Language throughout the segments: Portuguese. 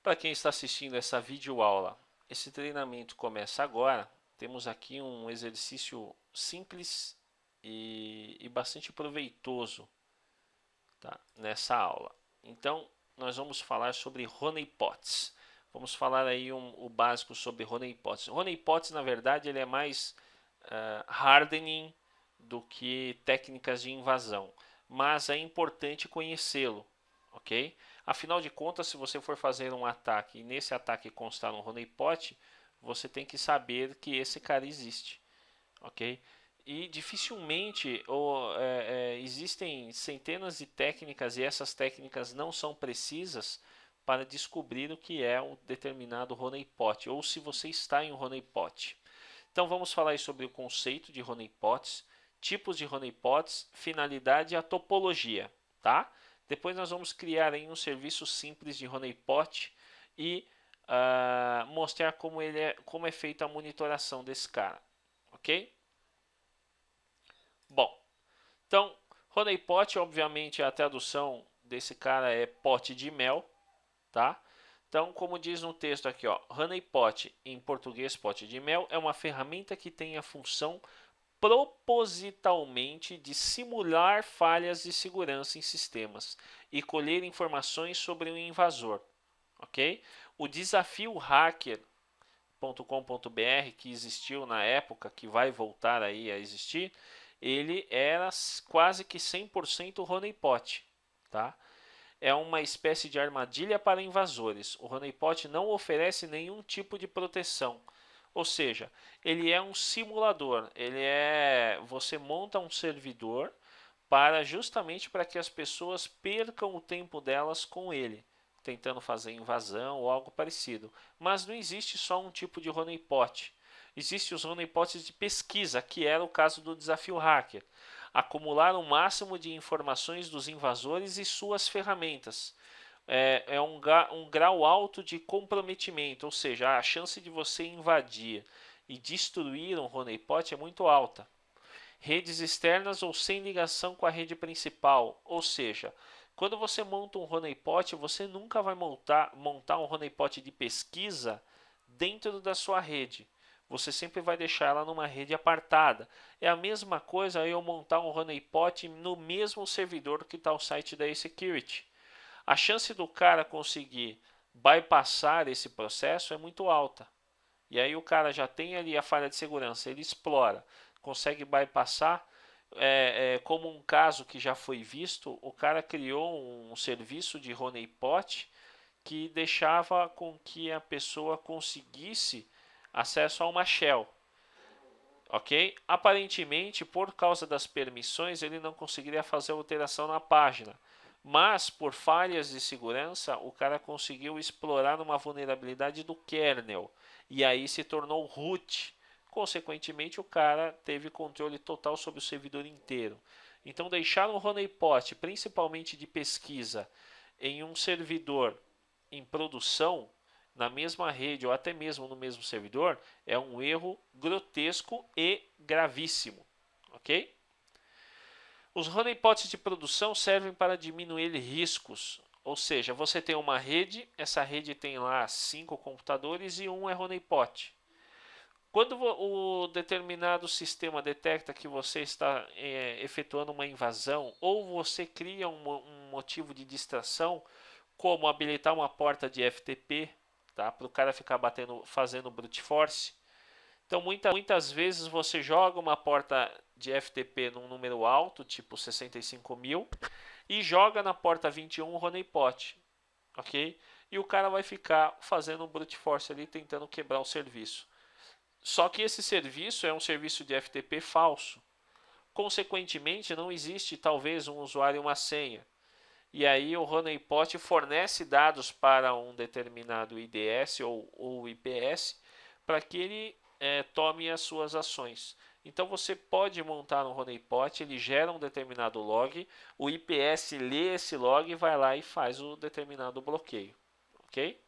Para quem está assistindo essa videoaula, esse treinamento começa agora. Temos aqui um exercício simples e bastante proveitoso, tá, nessa aula. Então, nós vamos falar sobre honeypots. Vamos falar aí o básico sobre honeypots. Honeypots, na verdade, ele é mais hardening do que técnicas de invasão, mas é importante conhecê-lo, ok? Afinal de contas, se você for fazer um ataque e nesse ataque constar um honeypot, você tem que saber que esse cara existe, ok? E dificilmente existem centenas de técnicas e essas técnicas não são precisas para descobrir o que é um determinado honeypot ou se você está em um honeypot. Então vamos falar sobre o conceito de honeypots, tipos de honeypots, finalidade e a topologia, tá? Depois nós vamos criar aí um serviço simples de honeypot e mostrar como é feita a monitoração desse cara, ok? Bom, então honeypot, obviamente a tradução desse cara é pote de mel, tá? Então, como diz no texto aqui, ó, honeypot, em português pote de mel, é uma ferramenta que tem a função propositalmente de simular falhas de segurança em sistemas e colher informações sobre um invasor, ok? O desafio hacker.com.br que existiu na época, que vai voltar aí a existir, ele era quase que 100% honeypot, tá? É uma espécie de armadilha para invasores. O honeypot não oferece nenhum tipo de proteção. Ou seja, ele é um simulador. Você monta um servidor justamente para que as pessoas percam o tempo delas com ele, tentando fazer invasão ou algo parecido. Mas não existe só um tipo de honeypot. Existem os honeypots de pesquisa, que era o caso do desafio hacker. Acumular o máximo de informações dos invasores e suas ferramentas. É um grau alto de comprometimento, ou seja, a chance de você invadir e destruir um honeypot é muito alta. Redes externas ou sem ligação com a rede principal, ou seja, quando você monta um honeypot, você nunca vai montar um honeypot de pesquisa dentro da sua rede. Você sempre vai deixar ela numa rede apartada. É a mesma coisa eu montar um honeypot no mesmo servidor que está o site da eSecurity. A chance do cara conseguir bypassar esse processo é muito alta. E aí o cara já tem ali a falha de segurança, ele explora, consegue bypassar. Como um caso que já foi visto, o cara criou um serviço de honeypot que deixava com que a pessoa conseguisse acesso a uma shell, ok? Aparentemente, por causa das permissões, ele não conseguiria fazer alteração na página, mas por falhas de segurança, o cara conseguiu explorar uma vulnerabilidade do kernel e aí se tornou root. Consequentemente, o cara teve controle total sobre o servidor inteiro. Então, deixar um honeypot, principalmente de pesquisa, em um servidor em produção, na mesma rede ou até mesmo no mesmo servidor, é um erro grotesco e gravíssimo, ok? Os honeypots de produção servem para diminuir riscos, ou seja, você tem uma rede, essa rede tem lá 5 computadores e um é honeypot. Quando o determinado sistema detecta que você está efetuando uma invasão ou você cria um motivo de distração, como habilitar uma porta de FTP, tá? Para o cara ficar fazendo brute force. Então muitas vezes você joga uma porta de FTP num número alto, tipo 65.000, e joga na porta 21 um honeypot, ok? E o cara vai ficar fazendo um brute force ali tentando quebrar o serviço. Só que esse serviço é um serviço de FTP falso. Consequentemente, não existe talvez um usuário e uma senha. E aí o honeypot fornece dados para um determinado IDS ou IPS para que ele tome as suas ações. Então você pode montar um honeypot, ele gera um determinado log, o IPS lê esse log e vai lá e faz o determinado bloqueio, ok?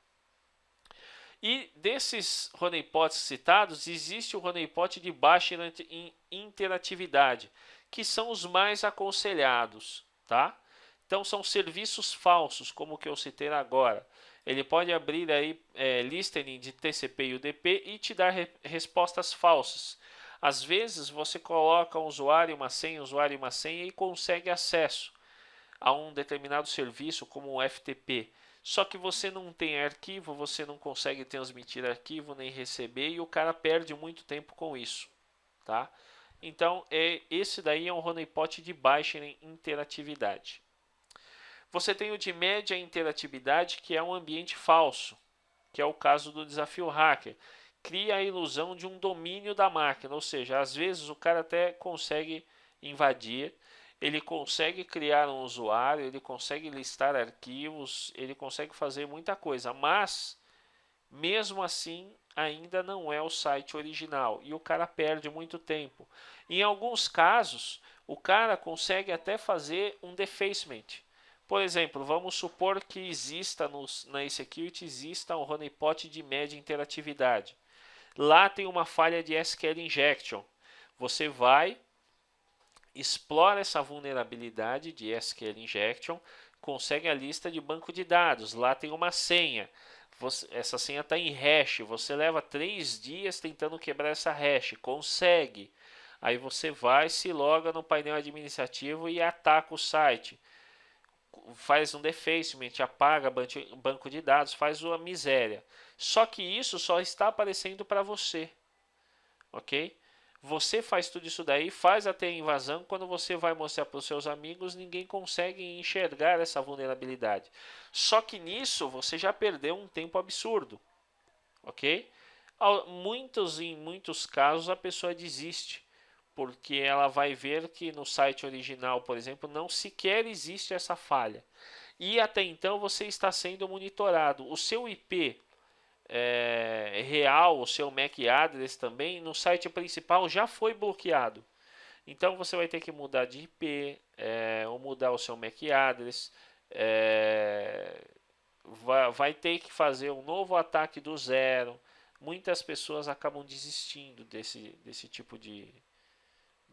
E desses honeypots citados, existe o honeypot de baixa interatividade, que são os mais aconselhados, tá? Então são serviços falsos, como o que eu citei agora. Ele pode abrir aí listening de TCP e UDP e te dar respostas falsas. Às vezes você coloca um usuário e uma senha e consegue acesso a um determinado serviço como o FTP. Só que você não tem arquivo, você não consegue transmitir arquivo nem receber e o cara perde muito tempo com isso, tá? Então, esse daí é um honeypot de baixa interatividade. Você tem o de média interatividade, que é um ambiente falso, que é o caso do desafio hacker. Cria a ilusão de um domínio da máquina, ou seja, às vezes o cara até consegue invadir, ele consegue criar um usuário, ele consegue listar arquivos, ele consegue fazer muita coisa, mas mesmo assim ainda não é o site original e o cara perde muito tempo. Em alguns casos, o cara consegue até fazer um defacement. Por exemplo, vamos supor que exista na eSecurity exista um honeypot de média interatividade. Lá tem uma falha de SQL injection. Você vai, explora essa vulnerabilidade de SQL injection, consegue a lista de banco de dados. Lá tem uma senha. Essa senha está em hash. Você leva 3 dias tentando quebrar essa hash. Consegue. Aí você vai, se loga no painel administrativo e ataca o site. Faz um defacement, apaga banco de dados, faz uma miséria. Só que isso só está aparecendo para você, ok? Você faz tudo isso daí, faz até a invasão, quando você vai mostrar para os seus amigos, ninguém consegue enxergar essa vulnerabilidade. Só que nisso você já perdeu um tempo absurdo, ok? Em muitos casos a pessoa desiste, porque ela vai ver que no site original, por exemplo, não sequer existe essa falha. E até então você está sendo monitorado. O seu IP real, o seu MAC address também, no site principal já foi bloqueado. Então você vai ter que mudar de IP, ou mudar o seu MAC address, vai ter que fazer um novo ataque do zero. Muitas pessoas acabam desistindo desse tipo de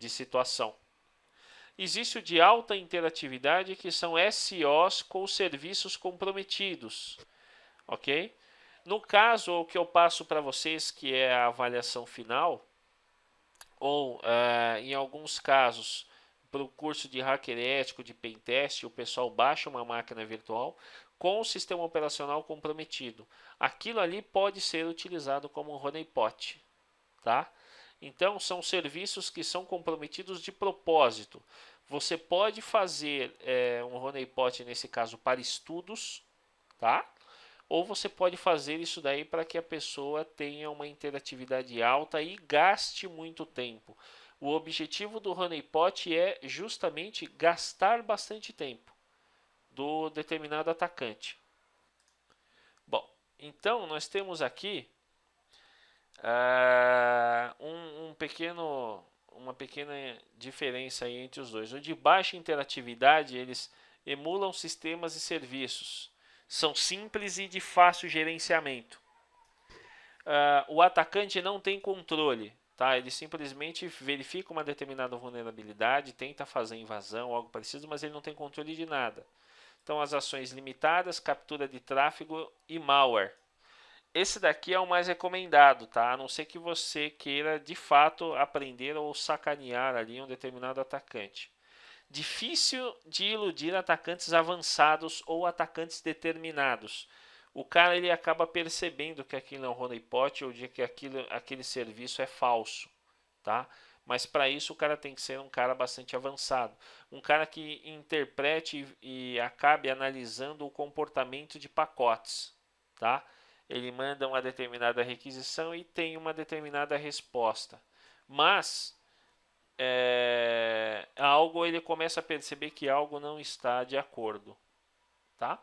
situação. Existe o de alta interatividade, que são SOs com serviços comprometidos, ok? No caso, o que eu passo para vocês, que é a avaliação final, ou em alguns casos, para o curso de hacker ético, de pentest, o pessoal baixa uma máquina virtual com o sistema operacional comprometido. Aquilo ali pode ser utilizado como um honeypot, tá? Então, são serviços que são comprometidos de propósito. Você pode fazer um honeypot, nesse caso, para estudos, tá? Ou você pode fazer isso daí para que a pessoa tenha uma interatividade alta e gaste muito tempo. O objetivo do honeypot é justamente gastar bastante tempo do determinado atacante. Bom, então nós temos aqui uma pequena diferença aí entre os dois. O de baixa interatividade, eles emulam sistemas e serviços. São simples e de fácil gerenciamento. O atacante não tem controle, tá? Ele simplesmente verifica uma determinada vulnerabilidade, tenta fazer invasão, algo parecido, mas ele não tem controle de nada. Então, as ações limitadas, captura de tráfego e malware. Esse daqui é o mais recomendado, tá? A não ser que você queira de fato aprender ou sacanear ali um determinado atacante. Difícil de iludir atacantes avançados ou atacantes determinados. O cara ele acaba percebendo que aquilo é um honeypot ou de que aquele serviço é falso, tá? Mas para isso o cara tem que ser um cara bastante avançado, um cara que interprete e acabe analisando o comportamento de pacotes, tá? Ele manda uma determinada requisição e tem uma determinada resposta, mas algo ele começa a perceber que algo não está de acordo, tá?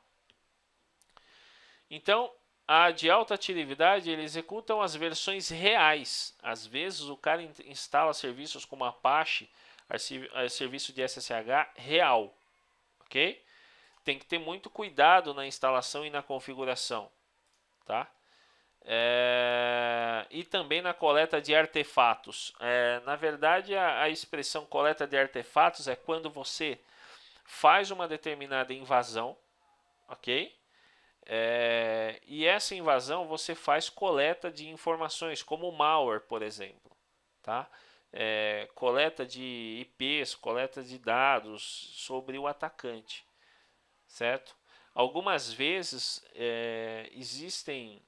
Então, a de alta atividade, ele executam as versões reais. Às vezes o cara instala serviços como Apache, serviço de SSH real, ok? Tem que ter muito cuidado na instalação e na configuração, tá? E também na coleta de artefatos. Na verdade, a expressão coleta de artefatos é quando você faz uma determinada invasão, ok? E essa invasão você faz coleta de informações, como o malware, por exemplo, tá? Coleta de IPs, coleta de dados sobre o atacante, certo? Algumas vezes existem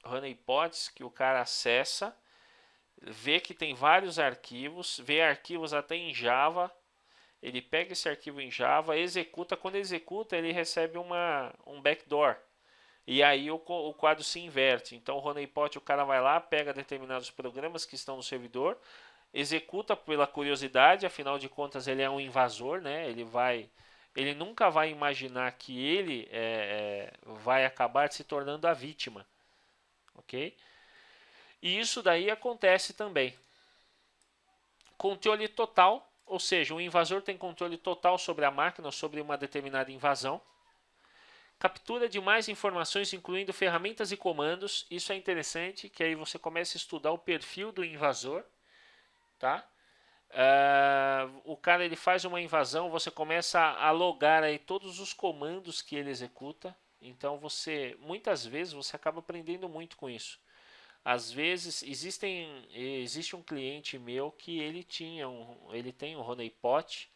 honeypots que o cara acessa, vê que tem vários arquivos, vê arquivos até em Java, ele pega esse arquivo em Java, executa, quando executa ele recebe um backdoor, e aí o quadro se inverte. Então o honeypot, o cara vai lá, pega determinados programas que estão no servidor, executa pela curiosidade, afinal de contas ele é um invasor, né? Ele nunca vai imaginar que ele vai acabar se tornando a vítima, ok? E isso daí acontece também. Controle total, ou seja, o invasor tem controle total sobre a máquina ou sobre uma determinada invasão. Captura de mais informações, incluindo ferramentas e comandos. Isso é interessante, que aí você começa a estudar o perfil do invasor, tá? O cara ele faz uma invasão, você começa a logar aí todos os comandos que ele executa. Então muitas vezes você acaba aprendendo muito com isso. Às vezes existe um cliente meu que ele tem um honeypot.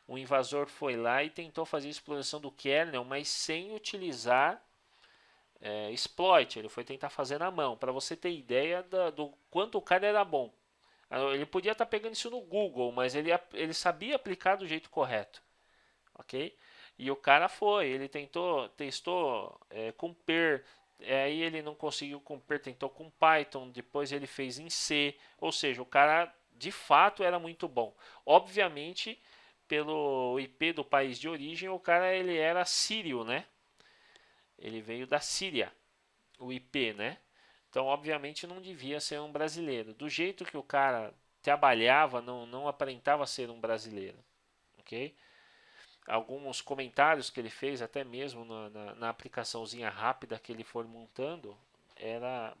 O invasor foi lá e tentou fazer a exploração do kernel, mas sem utilizar exploit. Ele foi tentar fazer na mão, para você ter ideia do quanto o cara era bom. Ele podia estar pegando isso no Google, mas ele sabia aplicar do jeito correto, ok? E o cara ele testou com Per, aí ele não conseguiu com Per, tentou com Python, depois ele fez em C, ou seja, o cara de fato era muito bom. Obviamente, pelo IP do país de origem, o cara ele era sírio, né? Ele veio da Síria, o IP, né? Então, obviamente, não devia ser um brasileiro. Do jeito que o cara trabalhava, não aparentava ser um brasileiro, ok? Alguns comentários que ele fez, até mesmo na aplicaçãozinha rápida que ele foi montando,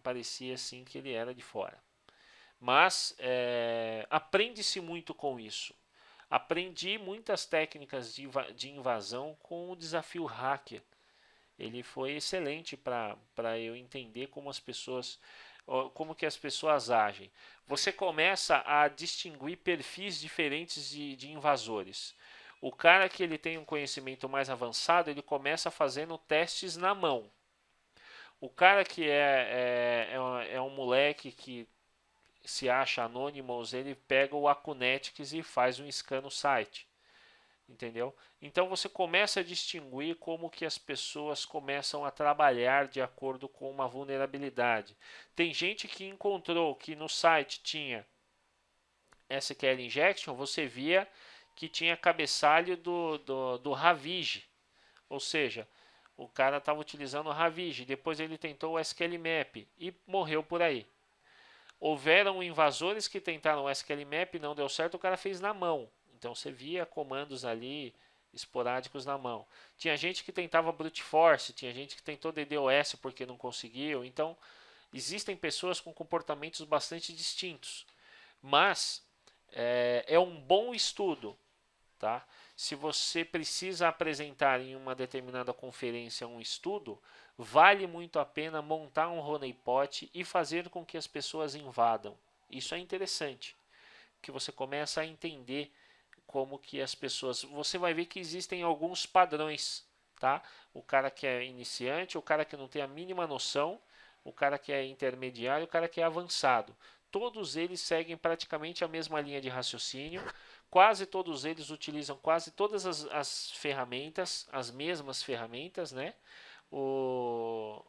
parecia assim que ele era de fora. Mas aprende-se muito com isso. Aprendi muitas técnicas de invasão com o desafio hacker. Ele foi excelente para eu entender como que as pessoas agem. Você começa a distinguir perfis diferentes de invasores. O cara que ele tem um conhecimento mais avançado, ele começa fazendo testes na mão. O cara que é um moleque que se acha Anonymous, ele pega o Acunetics e faz um scan no site. Entendeu? Então você começa a distinguir como que as pessoas começam a trabalhar de acordo com uma vulnerabilidade. Tem gente que encontrou que no site tinha SQL Injection, você via que tinha cabeçalho do Ravige, ou seja, o cara estava utilizando o Ravige, depois ele tentou o SQL Map e morreu por aí. Houveram invasores que tentaram o SQL Map, não deu certo, o cara fez na mão. Então você via comandos ali esporádicos na mão. Tinha gente que tentava brute force, tinha gente que tentou DDoS porque não conseguiu. Então existem pessoas com comportamentos bastante distintos. Mas é um bom estudo, tá? Se você precisa apresentar em uma determinada conferência um estudo, vale muito a pena montar um honeypot e fazer com que as pessoas invadam. Isso é interessante, que você começa a entender como que as pessoas... Você vai ver que existem alguns padrões, tá? O cara que é iniciante, o cara que não tem a mínima noção, o cara que é intermediário, o cara que é avançado. Todos eles seguem praticamente a mesma linha de raciocínio. Quase todos eles utilizam quase todas as ferramentas, as mesmas ferramentas, né? O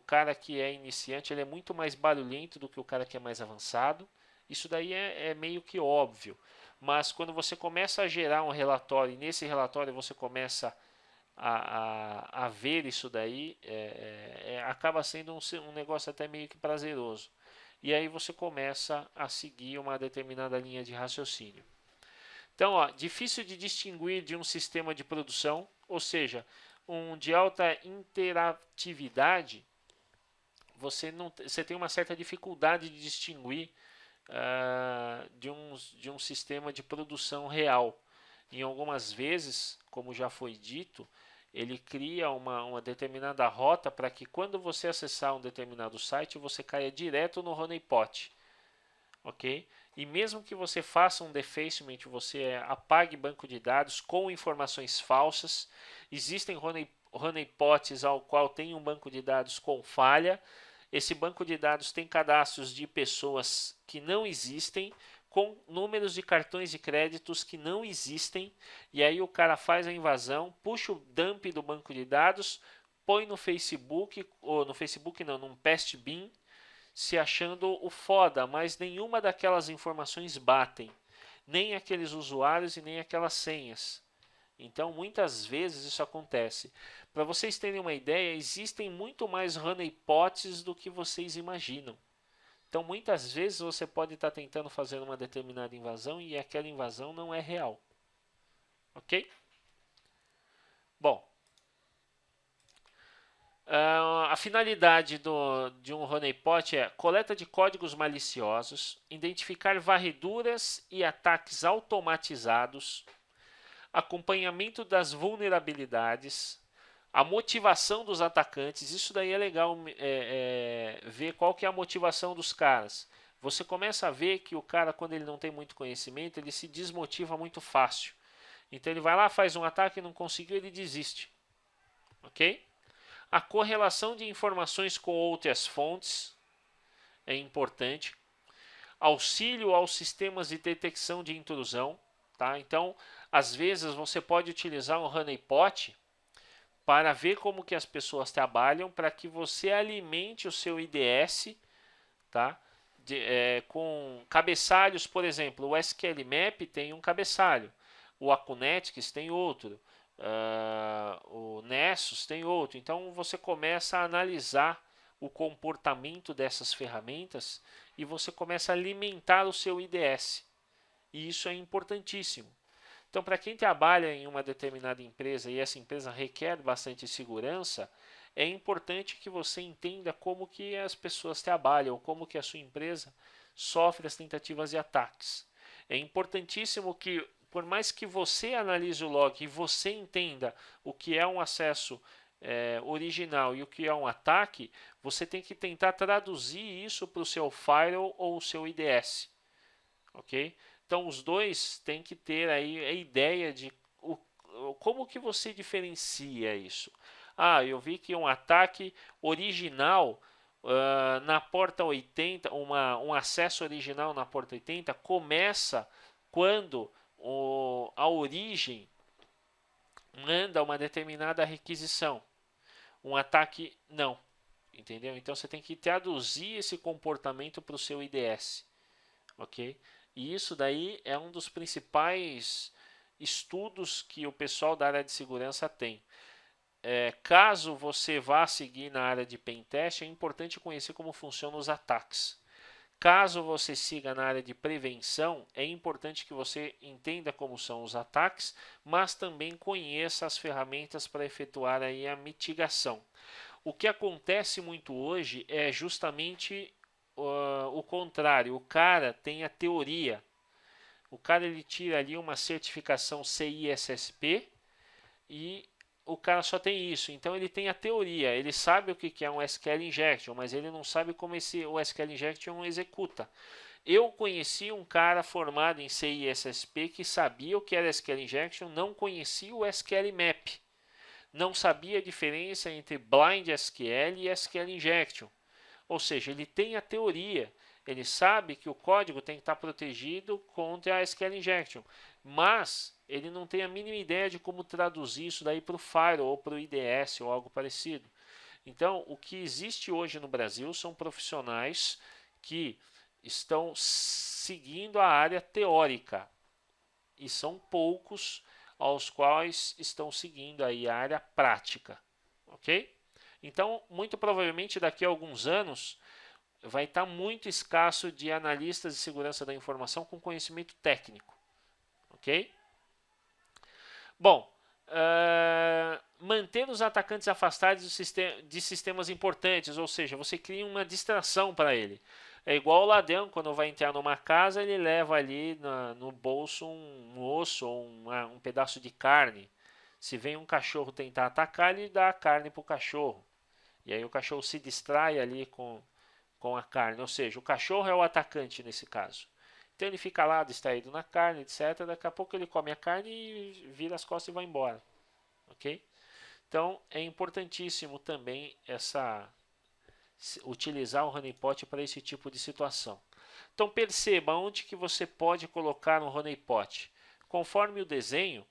cara que é iniciante ele é muito mais barulhento do que o cara que é mais avançado. Isso daí é meio que óbvio. Mas quando você começa a gerar um relatório e nesse relatório você começa a ver isso daí, acaba sendo um negócio até meio que prazeroso. E aí você começa a seguir uma determinada linha de raciocínio. Então, difícil de distinguir de um sistema de produção, ou seja, um de alta interatividade, você tem uma certa dificuldade de distinguir de um sistema de produção real. Em algumas vezes, como já foi dito, ele cria uma determinada rota para que quando você acessar um determinado site, você caia direto no honeypot, ok? E mesmo que você faça um defacement, você apague banco de dados com informações falsas, existem honeypots ao qual tem um banco de dados com falha. Esse banco de dados tem cadastros de pessoas que não existem, com números de cartões de créditos que não existem, e aí o cara faz a invasão, puxa o dump do banco de dados, põe no Facebook, ou no Facebook não, num Pastebin, se achando o foda, mas nenhuma daquelas informações batem, nem aqueles usuários e nem aquelas senhas. Então, muitas vezes isso acontece. Para vocês terem uma ideia, existem muito mais honeypots do que vocês imaginam. Então, muitas vezes você pode estar tentando fazer uma determinada invasão e aquela invasão não é real. Ok? Bom, a finalidade de um honeypot é coleta de códigos maliciosos, identificar varreduras e ataques automatizados, acompanhamento das vulnerabilidades, a motivação dos atacantes. Isso daí é legal ver qual que é a motivação dos caras. Você começa a ver que o cara, quando ele não tem muito conhecimento, ele se desmotiva muito fácil. Então ele vai lá, faz um ataque, não conseguiu, ele desiste. Ok? A correlação de informações com outras fontes é importante. Auxílio aos sistemas de detecção de intrusão. Tá? Então, às vezes você pode utilizar um honeypot para ver como que as pessoas trabalham, para que você alimente o seu IDS, tá? Com cabeçalhos, por exemplo, o SQL Map tem um cabeçalho, o Acunetics tem outro, o Nessus tem outro. Então você começa a analisar o comportamento dessas ferramentas e você começa a alimentar o seu IDS. E isso é importantíssimo. Então, para quem trabalha em uma determinada empresa e essa empresa requer bastante segurança, é importante que você entenda como que as pessoas trabalham, como que a sua empresa sofre as tentativas de ataques. É importantíssimo que, por mais que você analise o log e você entenda o que é um acesso original e o que é um ataque, você tem que tentar traduzir isso para o seu firewall ou o seu IDS. Ok? Então os dois têm que ter aí a ideia de como que você diferencia isso. Eu vi que um ataque original na porta 80, um acesso original na porta 80 começa quando a origem manda uma determinada requisição. Um ataque não. Entendeu? Então você tem que traduzir esse comportamento para o seu IDS. Ok? E isso daí é um dos principais estudos que o pessoal da área de segurança tem. Caso você vá seguir na área de pentest, é importante conhecer como funcionam os ataques. Caso você siga na área de prevenção, é importante que você entenda como são os ataques, mas também conheça as ferramentas para efetuar aí a mitigação. O que acontece muito hoje é justamente o contrário. O cara tem a teoria. O cara ele tira ali uma certificação CISSP e o cara só tem isso. Então ele tem a teoria. Ele sabe o que é um SQL Injection, mas ele não sabe como o SQL Injection executa. Eu conheci um cara formado em CISSP que sabia o que era SQL Injection, não conhecia o SQL Map. Não sabia a diferença entre Blind SQL e SQL Injection. Ou seja, ele tem a teoria, ele sabe que o código tem que estar protegido contra a SQL Injection, mas ele não tem a mínima ideia de como traduzir isso daí para o firewall ou para o IDS ou algo parecido. Então, o que existe hoje no Brasil são profissionais que estão seguindo a área teórica e são poucos aos quais estão seguindo aí a área prática, ok? Então, muito provavelmente daqui a alguns anos vai estar muito escasso de analistas de segurança da informação com conhecimento técnico, ok? Bom, manter os atacantes afastados de sistemas importantes, ou seja, você cria uma distração para ele. É igual o ladrão, quando vai entrar numa casa, ele leva ali no bolso um osso ou um pedaço de carne. Se vem um cachorro tentar atacar, ele dá a carne para o cachorro. E aí o cachorro se distrai ali com a carne. Ou seja, o cachorro é o atacante nesse caso. Então ele fica lá distraído na carne, etc. Daqui a pouco ele come a carne e vira as costas e vai embora. Ok? Então é importantíssimo também utilizar o honeypot para esse tipo de situação. Então perceba onde que você pode colocar um honeypot. Conforme o desenho,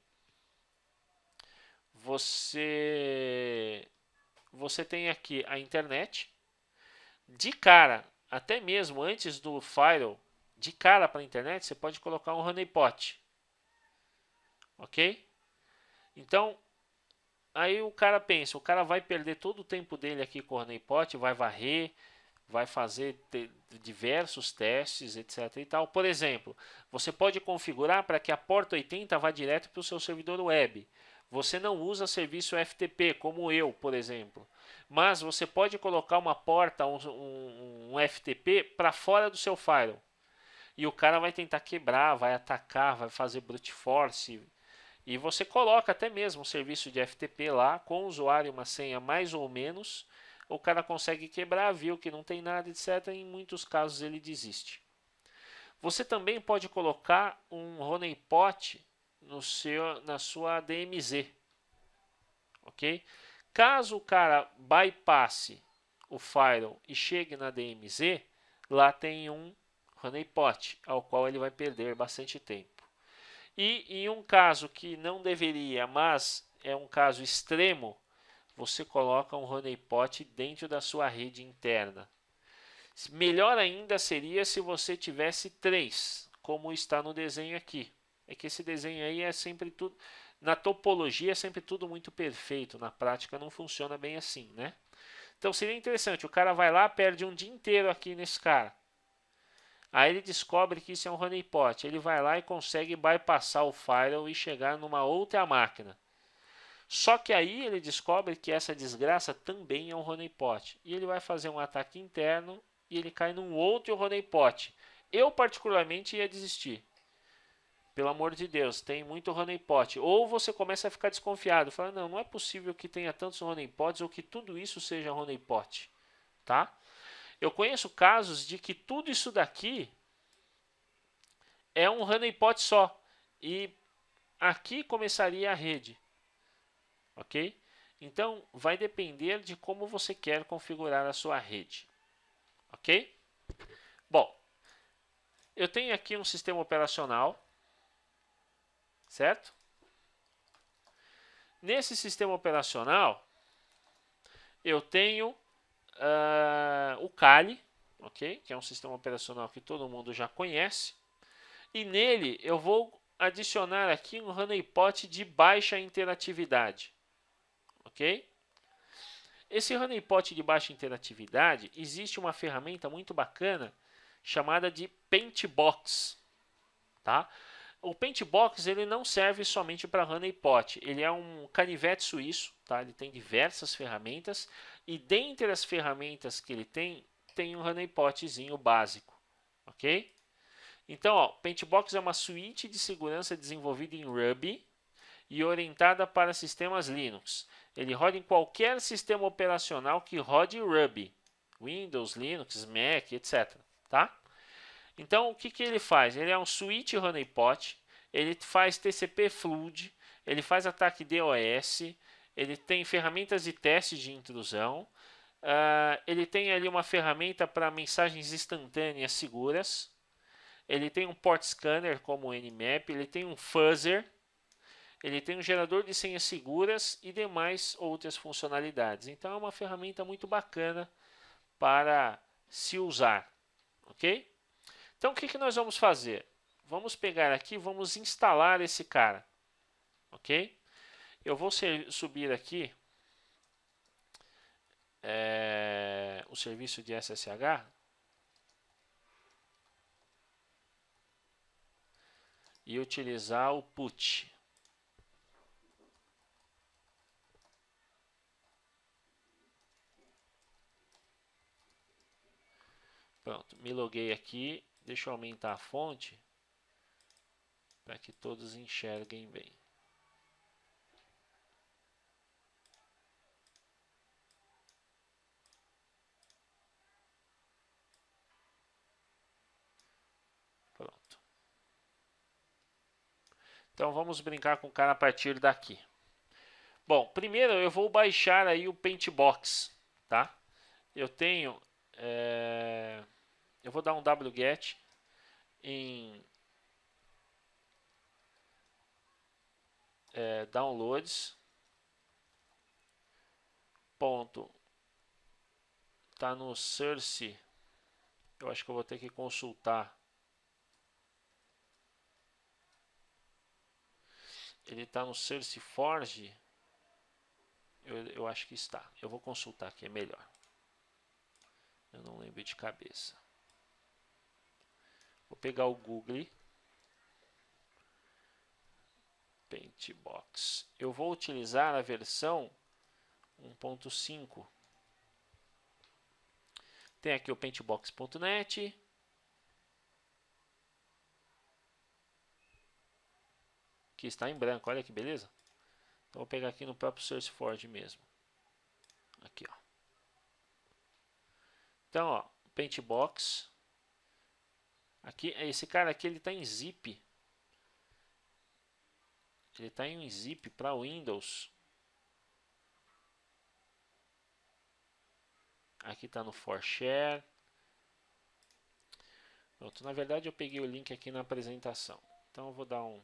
você tem aqui a internet. De cara, até mesmo antes do Firewall, de cara para a internet, você pode colocar um honeypot. Ok? Então, aí o cara pensa, o cara vai perder todo o tempo dele aqui com o honeypot, vai varrer, vai fazer diversos testes, etc. e tal. Por exemplo, você pode configurar para que a porta 80 vá direto para o seu servidor web. Você não usa serviço FTP, como eu, por exemplo. Mas você pode colocar uma porta, um FTP, para fora do seu firewall. E o cara vai tentar quebrar, vai atacar, vai fazer brute force. E você coloca até mesmo um serviço de FTP lá, com o usuário e uma senha mais ou menos. O cara consegue quebrar, viu que não tem nada, etc. Em muitos casos ele desiste. Você também pode colocar um honeypot na sua DMZ. Ok? Caso o cara bypasse o firewall e chegue na DMZ, lá tem um honeypot, ao qual ele vai perder bastante tempo. E em um caso que não deveria, mas é um caso extremo, você coloca um honeypot dentro da sua rede interna. Melhor ainda seria se você tivesse 3, como está no desenho aqui. É que esse desenho aí é sempre tudo... Na topologia é sempre tudo muito perfeito, na prática não funciona bem assim, né? Então seria interessante, o cara vai lá, perde um dia inteiro aqui nesse cara. Aí ele descobre que isso é um honeypot, ele vai lá e consegue bypassar o firewall e chegar numa outra máquina. Só que aí ele descobre que essa desgraça também é um honeypot. E ele vai fazer um ataque interno e ele cai num outro honeypot. Eu particularmente ia desistir. Pelo amor de Deus, tem muito honeypot. Ou você começa a ficar desconfiado. Fala, não é possível que tenha tantos honeypots ou que tudo isso seja honeypot. Tá? Eu conheço casos de que tudo isso daqui é um honeypot só. E aqui começaria a rede. Ok? Então, vai depender de como você quer configurar a sua rede. Ok? Bom, eu tenho aqui um sistema operacional. Certo? Nesse sistema operacional, eu tenho o Kali, ok? Que é um sistema operacional que todo mundo já conhece. E nele eu vou adicionar aqui um honeypot de baixa interatividade. Ok? Esse honeypot de baixa interatividade, existe uma ferramenta muito bacana chamada de Paintbox. Tá? O Paintbox ele não serve somente para honeypot, ele é um canivete suíço, tá? Ele tem diversas ferramentas e dentre as ferramentas que ele tem um honeypotzinho básico, ok? Então, ó, Paintbox é uma suíte de segurança desenvolvida em Ruby e orientada para sistemas Linux. Ele roda em qualquer sistema operacional que rode Ruby, Windows, Linux, Mac, etc. Tá? Então, o que ele faz? Ele é um switch honeypot, ele faz TCP Flood, ele faz ataque DOS, ele tem ferramentas de teste de intrusão, ele tem ali uma ferramenta para mensagens instantâneas seguras, ele tem um port scanner como o Nmap, ele tem um fuzzer, ele tem um gerador de senhas seguras e demais outras funcionalidades. Então, é uma ferramenta muito bacana para se usar, ok? Então, o que nós vamos fazer? Vamos pegar aqui, vamos instalar esse cara, ok? Eu vou subir aqui o serviço de SSH e utilizar o put. Pronto, me loguei aqui. Deixa eu aumentar a fonte para que todos enxerguem bem. Então vamos brincar com o cara a partir daqui. Bom, primeiro eu vou baixar aí o Paintbox, tá? Eu tenho, eu vou dar um wget em downloads, ponto, tá no source, eu acho que eu vou ter que consultar. Ele está no SourceForge, eu acho que está. Eu vou consultar aqui, é melhor. Eu não lembro de cabeça. Vou pegar o Google Paintbox. Eu vou utilizar a versão 1.5. Tem aqui o paintbox.net. Que está em branco, olha que beleza. Então vou pegar aqui no próprio SourceForge mesmo. Aqui, ó. Então, ó, Paintbox. Aqui, esse cara aqui ele está em zip. Ele está em zip para Windows. Aqui está no ForShare. Pronto, na verdade eu peguei o link aqui na apresentação. Então eu vou dar um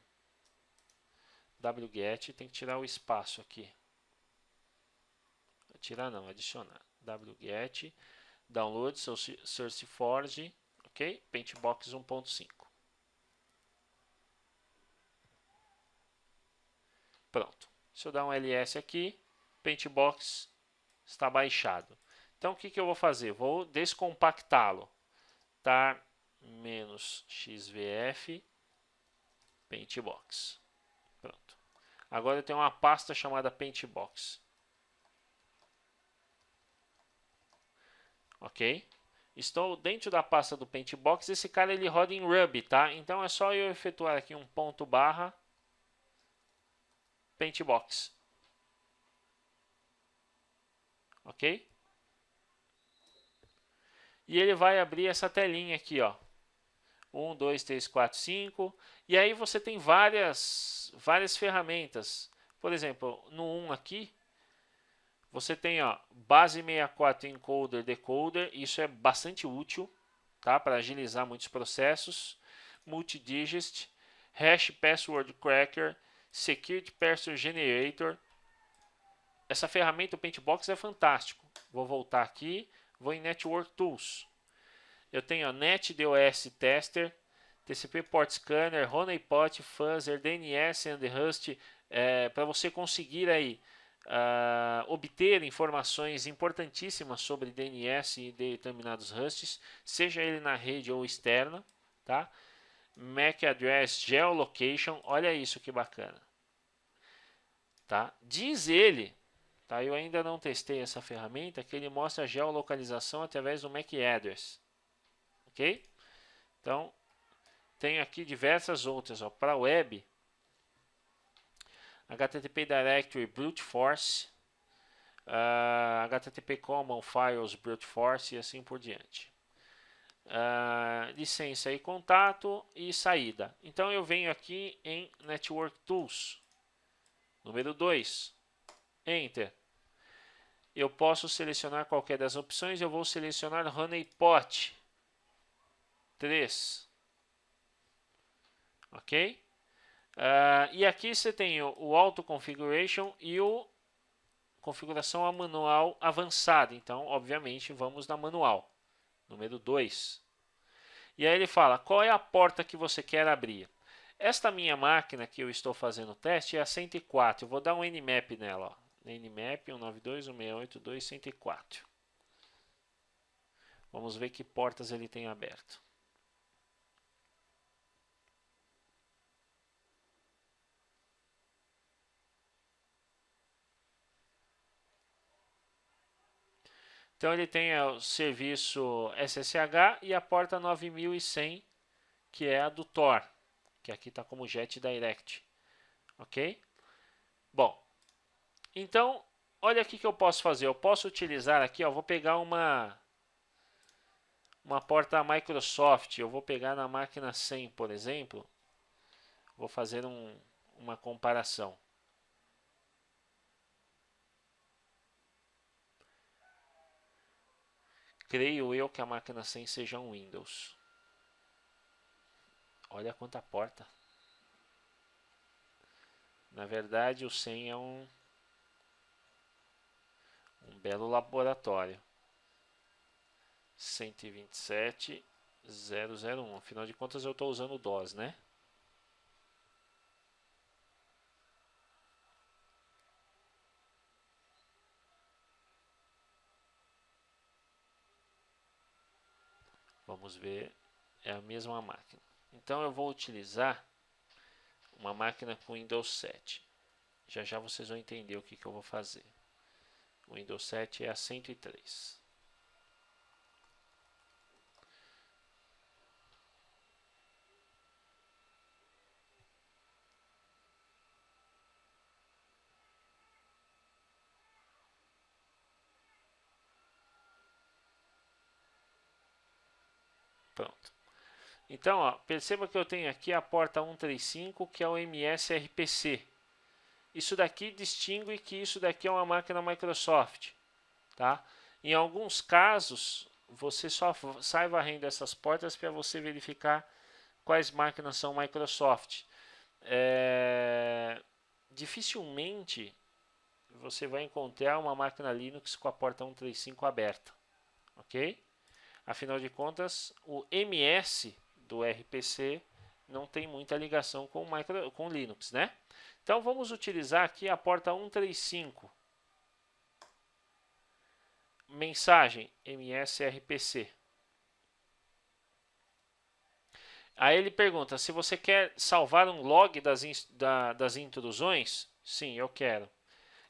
wget, tem que tirar o espaço aqui. Tirar não, adicionar. Wget, download, SourceForge, ok? Paintbox 1.5. Pronto. Se eu dar um ls aqui, Paintbox está baixado. Então o que eu vou fazer? Vou descompactá-lo. Tar -xvf Paintbox. Pronto. Agora eu tenho uma pasta chamada Paintbox. Ok? Estou dentro da pasta do Paintbox. Esse cara ele roda em Ruby, tá? Então é só eu efetuar aqui um ponto barra Paintbox. Ok? E ele vai abrir essa telinha aqui, ó. 1, 2, 3, 4, 5. E aí você tem várias ferramentas. Por exemplo, no 1 aqui, você tem, ó, base 64 encoder, decoder. Isso é bastante útil, tá? Para agilizar muitos processos. Multidigit, hash password cracker, security password generator. Essa ferramenta, o Paintbox, é fantástico. Vou voltar aqui, vou em Network Tools. Eu tenho a NetDOS Tester, TCP Port Scanner, Honeypot, Fuzzer, DNS and Rust, para você conseguir aí obter informações importantíssimas sobre DNS e determinados Rusts, seja ele na rede ou externa, tá? MAC Address Geolocation, olha isso que bacana, tá? Diz ele, tá? Eu ainda não testei essa ferramenta, que ele mostra a geolocalização através do MAC Address. Ok? Então, tem aqui diversas outras. Para web, HTTP Directory Brute Force, HTTP Common Files Brute Force e assim por diante. Licença e contato e saída. Então, eu venho aqui em Network Tools. Número 2. Enter. Eu posso selecionar qualquer das opções. Eu vou selecionar Honeypot 3. Ok? E aqui você tem o Auto Configuration e o configuração manual avançada. Então, obviamente, vamos na manual. Número 2. E aí ele fala, qual é a porta que você quer abrir? Esta minha máquina que eu estou fazendo o teste é a 104. Eu vou dar um Nmap nela. Ó. Nmap 192.168.2.104. Vamos ver que portas ele tem aberto. Então ele tem o serviço SSH e a porta 9100, que é a do Tor, que aqui está como Jet Direct. Ok? Bom, então olha aqui que eu posso fazer. Eu posso utilizar aqui, ó, vou pegar uma porta Microsoft. Eu vou pegar na máquina 100, por exemplo. Vou fazer um uma comparação. Creio eu que a máquina 100 seja um Windows. Olha quanta porta. Na verdade, o 100 é um belo laboratório. 127.001. Afinal de contas, eu estou usando o DOS, né? Vamos ver, é a mesma máquina. Então eu vou utilizar uma máquina com Windows 7. Já já vocês vão entender o que eu vou fazer. O Windows 7 é a 103. Pronto. Então, ó, perceba que eu tenho aqui a porta 135, que é o MSRPC. Isso daqui distingue que isso daqui é uma máquina Microsoft, tá? Em alguns casos, você só sai varrendo essas portas para você verificar quais máquinas são Microsoft. Dificilmente você vai encontrar uma máquina Linux com a porta 135 aberta, ok? Afinal de contas, o MS do RPC não tem muita ligação com Linux, né? Então vamos utilizar aqui a porta 135. Mensagem MSRPC. Aí ele pergunta se você quer salvar um log das intrusões. Sim, eu quero.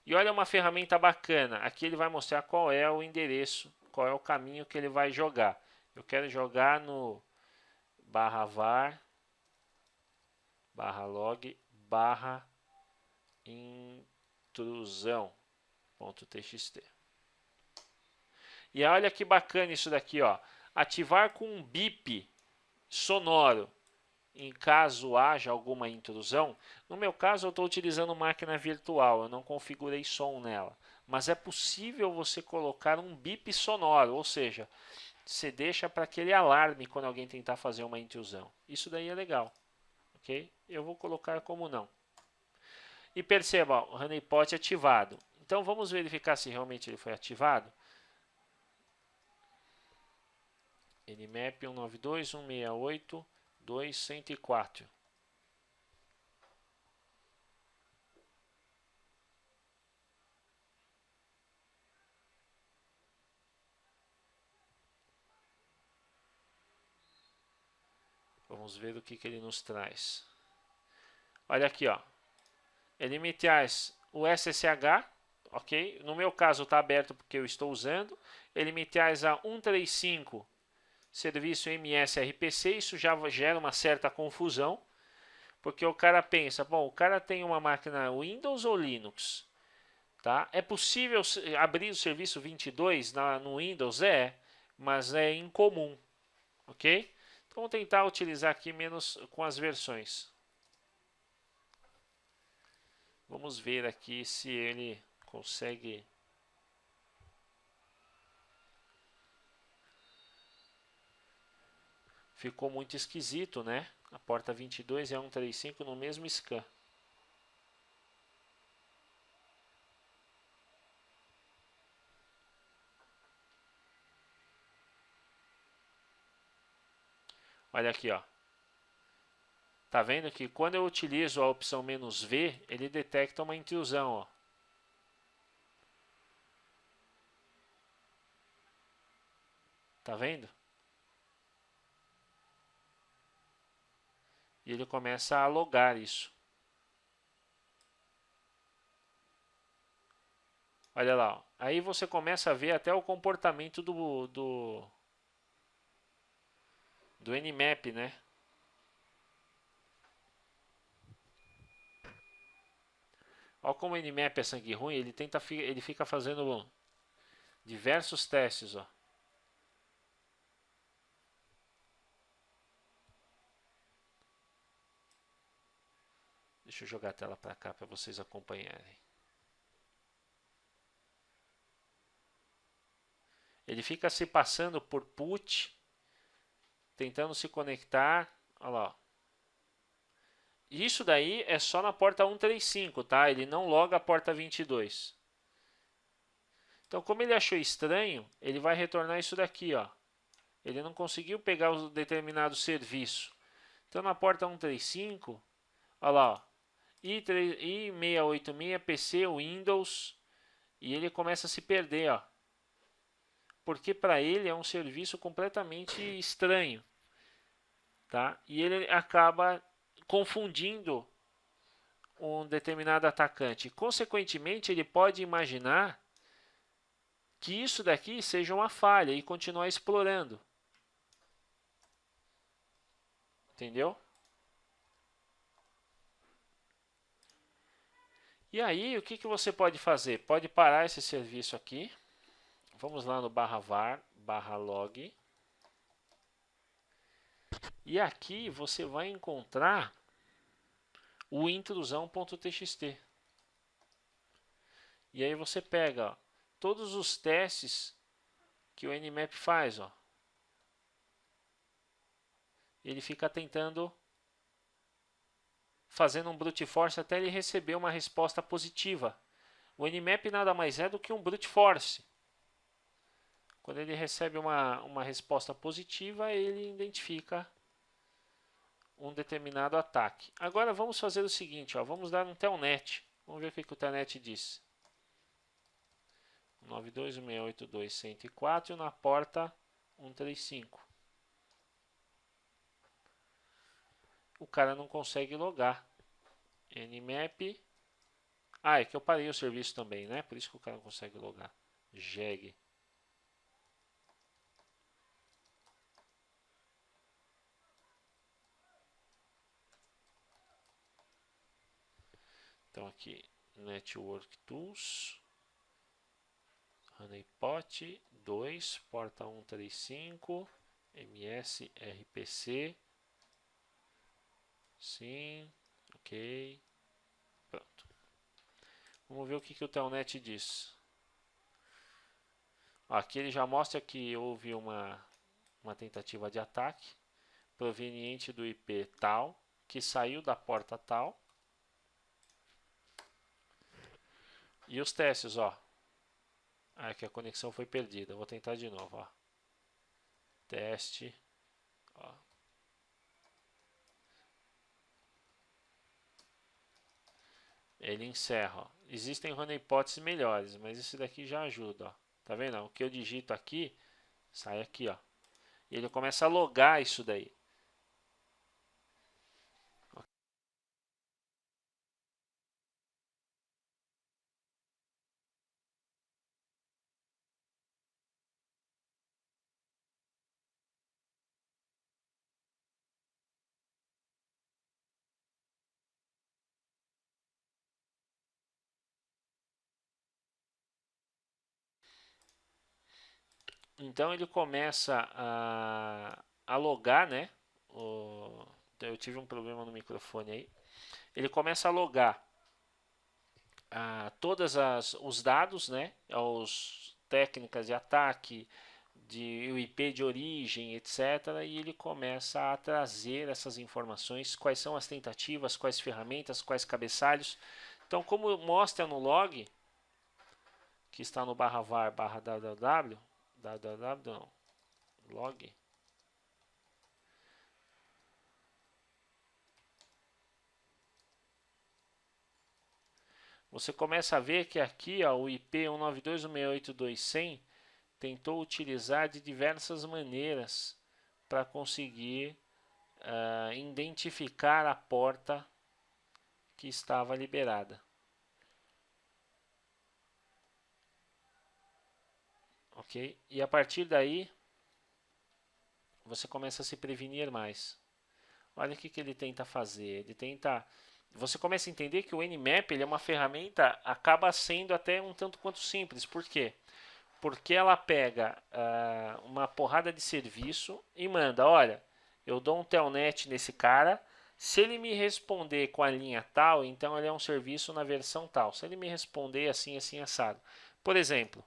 E olha uma ferramenta bacana. Aqui ele vai mostrar qual é o endereço, qual é o caminho que ele vai jogar. Eu quero jogar no /var /log intrusão.txt. E olha que bacana isso daqui, ó. Ativar com um bip sonoro em caso haja alguma intrusão. No meu caso, eu estou utilizando máquina virtual, eu não configurei som nela. Mas é possível você colocar um bip sonoro, ou seja, você deixa para aquele alarme quando alguém tentar fazer uma intrusão. Isso daí é legal, ok? Eu vou colocar como não. E perceba, ó, o honeypot ativado. Então vamos verificar se realmente ele foi ativado. Nmap 192.168.2.104. Vamos ver o que ele nos traz. Olha aqui, ó. Ele me traz o SSH, ok? No meu caso está aberto porque eu estou usando. Ele me traz a 135 serviço MSRPC. Isso já gera uma certa confusão, porque o cara pensa, bom, o cara tem uma máquina Windows ou Linux, tá? É possível abrir o serviço 22 no Windows? Mas é incomum, ok? Então vou tentar utilizar aqui menos com as versões. Vamos ver aqui se ele consegue. Ficou muito esquisito, né? A porta 22 é 135 no mesmo scan. Olha aqui, ó. Tá vendo que quando eu utilizo a opção "-v", ele detecta uma intrusão, ó. Tá vendo? E ele começa a logar isso. Olha lá, ó. Aí você começa a ver até o comportamento do Nmap, né? Olha como o Nmap é sangue ruim, ele fica fazendo diversos testes, ó. Deixa eu jogar a tela para cá para vocês acompanharem. Ele fica se passando por put, tentando se conectar. Olha lá. Isso daí é só na porta 135, tá? Ele não loga a porta 22. Então, como ele achou estranho, ele vai retornar isso daqui, ó. Ele não conseguiu pegar o determinado serviço. Então, na porta 135, olha lá, ó, i686 PC Windows, e ele começa a se perder, ó. Porque para ele é um serviço completamente estranho, tá? E ele acaba confundindo um determinado atacante. Consequentemente, ele pode imaginar que isso daqui seja uma falha e continuar explorando. Entendeu? E aí, o que você pode fazer? Pode parar esse serviço aqui. Vamos lá no /var /log. E aqui você vai encontrar o intrusão.txt. E aí você pega, ó, todos os testes que o Nmap faz, ó. Ele fica tentando, fazendo um brute force até ele receber uma resposta positiva. O Nmap nada mais é do que um brute force. Quando ele recebe uma resposta positiva, ele identifica um determinado ataque. Agora vamos fazer o seguinte, ó, vamos dar um telnet. Vamos ver o que o telnet diz. 92.168.2.104 na porta 135. O cara não consegue logar. Nmap. Ah, é que eu parei o serviço também, né? Por isso que o cara não consegue logar. Jeg. Então aqui, Network Tools, Honeypot 2, porta 135, MS RPC, sim, ok, pronto. Vamos ver o que o Telnet diz. Aqui ele já mostra que houve uma tentativa de ataque proveniente do IP tal, que saiu da porta tal. E os testes, ó. Ah, que a conexão foi perdida. Vou tentar de novo, ó. Teste. Ó. Ele encerra, ó. Existem honeypots melhores, mas esse daqui já ajuda, ó. Tá vendo? O que eu digito aqui, sai aqui, ó. E ele começa a logar isso daí. Então ele começa a logar, né? Eu tive um problema no microfone aí. Ele começa a logar todos os dados, né? As técnicas de ataque, o IP de origem, etc. E ele começa a trazer essas informações, quais são as tentativas, quais ferramentas, quais cabeçalhos. Então, como mostra no log, que está no /var /www, não, log, você começa a ver que aqui, ó, o IP 192.168.2.100 tentou utilizar de diversas maneiras para conseguir identificar a porta que estava liberada. Ok? E a partir daí, você começa a se prevenir mais. Olha o que ele tenta fazer. Você começa a entender que o Nmap ele é uma ferramenta, acaba sendo até um tanto quanto simples. Por quê? Porque ela pega uma porrada de serviço e manda, olha, eu dou um telnet nesse cara Se ele me responder com a linha tal, então ele é um serviço na versão tal. Se ele me responder assim, assim, assado. Por exemplo,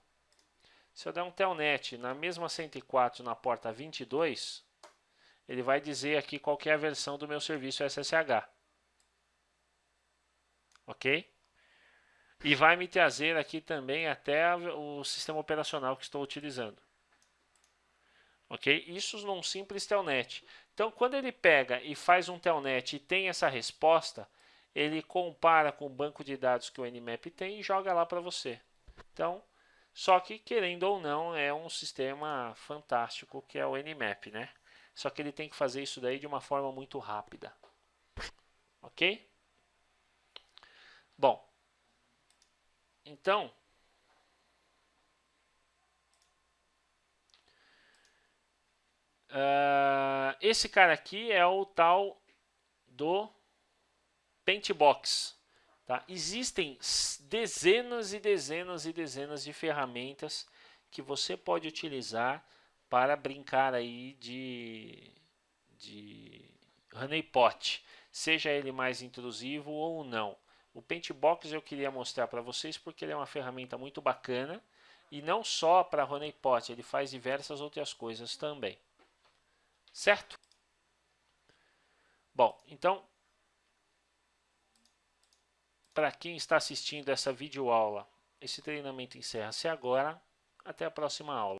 se eu der um telnet na mesma 104 na porta 22, ele vai dizer aqui qual que é a versão do meu serviço SSH. Ok? E vai me trazer aqui também até o sistema operacional que estou utilizando. Ok? Isso num simples telnet. Então, quando ele pega e faz um telnet e tem essa resposta, ele compara com o banco de dados que o Nmap tem e joga lá para você. Então, só que, querendo ou não, é um sistema fantástico que é o Nmap, né? Só que ele tem que fazer isso daí de uma forma muito rápida. Ok? Bom, então, esse cara aqui é o tal do Paintbox. Tá? Existem dezenas e dezenas e dezenas de ferramentas que você pode utilizar para brincar aí de honeypot, seja ele mais intrusivo ou não. O Paintbox eu queria mostrar para vocês porque ele é uma ferramenta muito bacana e não só para honeypot, ele faz diversas outras coisas também. Certo? Bom, então, para quem está assistindo essa videoaula, esse treinamento encerra-se agora. Até a próxima aula.